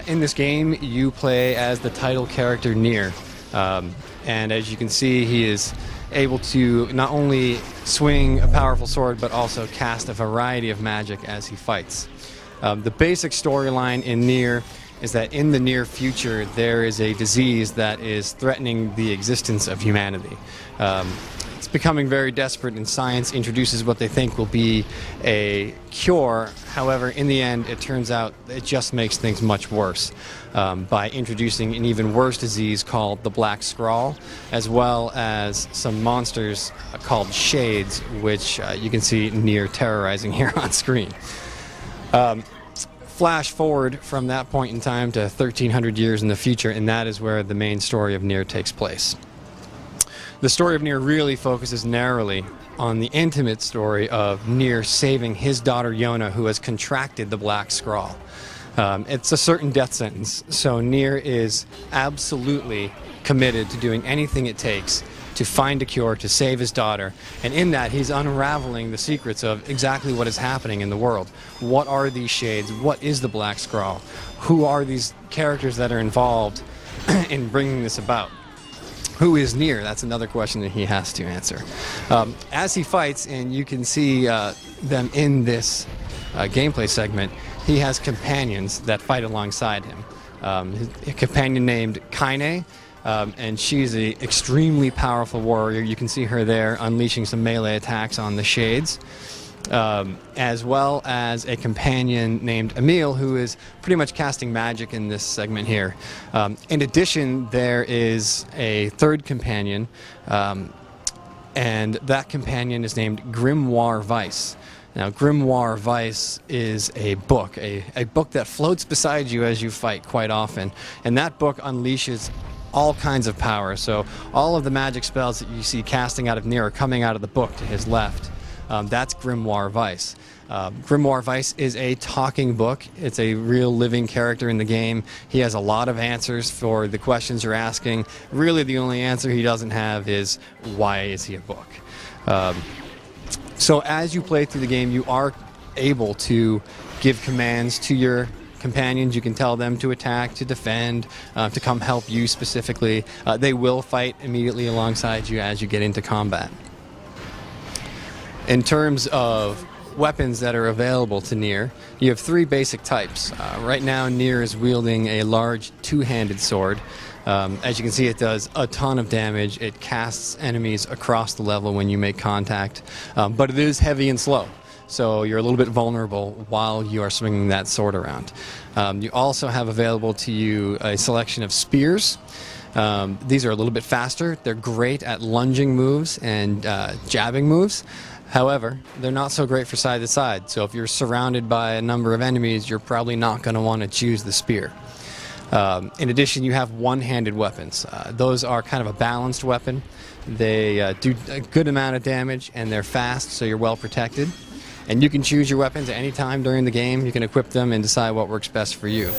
In this game, you play as the title character Nier, and as you can see, he is able to not only swing a powerful sword, but also cast a variety of magic as he fights. The basic storyline in Nier is that in the near future, there is a disease that is threatening the existence of humanity. It's becoming very desperate, and science introduces what they think will be a cure. However, in the end, it turns out it just makes things much worse by introducing an even worse disease called the Black Scrawl, as well as some monsters called Shades, which you can see Nier terrorizing here on screen. Flash forward from that point in time to 1300 years in the future, and that is where the main story of Nier takes place. The story of Nier really focuses narrowly on the intimate story of Nier saving his daughter Yona, who has contracted the Black Scrawl. It's a certain death sentence, so Nier is absolutely committed to doing anything it takes to find a cure to save his daughter, and in that he's unraveling the secrets of exactly what is happening in the world. What are these shades? What is the Black Scrawl? Who are these characters that are involved in bringing this about? Who is Nier? That's another question that he has to answer. As he fights, and you can see them in this gameplay segment, he has companions that fight alongside him. A companion named Kaine, and she's an extremely powerful warrior. You can see her there unleashing some melee attacks on the Shades, as well as a companion named Emil, who is pretty much casting magic in this segment here. In addition, there is a third companion, and that companion is named Grimoire Weiss. Now, Grimoire Weiss is a book that floats beside you as you fight quite often, and that book unleashes all kinds of power. So all of the magic spells that you see casting out of Nier are coming out of the book to his left. That's Grimoire Weiss. Grimoire Weiss is a talking book. It's a real living character in the game. He has a lot of answers for the questions you're asking. Really, the only answer he doesn't have is, why is he a book? So as you play through the game, you are able to give commands to your companions. You can tell them to attack, to defend, to come help you specifically. They will fight immediately alongside you as you get into combat. In terms of weapons that are available to Nier, you have three basic types. Right now, Nier is wielding a large two-handed sword. As you can see, it does a ton of damage. It casts enemies across the level when you make contact, but it is heavy and slow, so you're a little bit vulnerable while you are swinging that sword around. You also have available to you a selection of spears. These are a little bit faster. They're great at lunging moves and jabbing moves. However, they're not so great for side to side, so if you're surrounded by a number of enemies, you're probably not going to want to choose the spear. In addition, you have one-handed weapons. Those are kind of a balanced weapon. They do a good amount of damage, and they're fast, so you're well protected. And you can choose your weapons at any time during the game. You can equip them and decide what works best for you.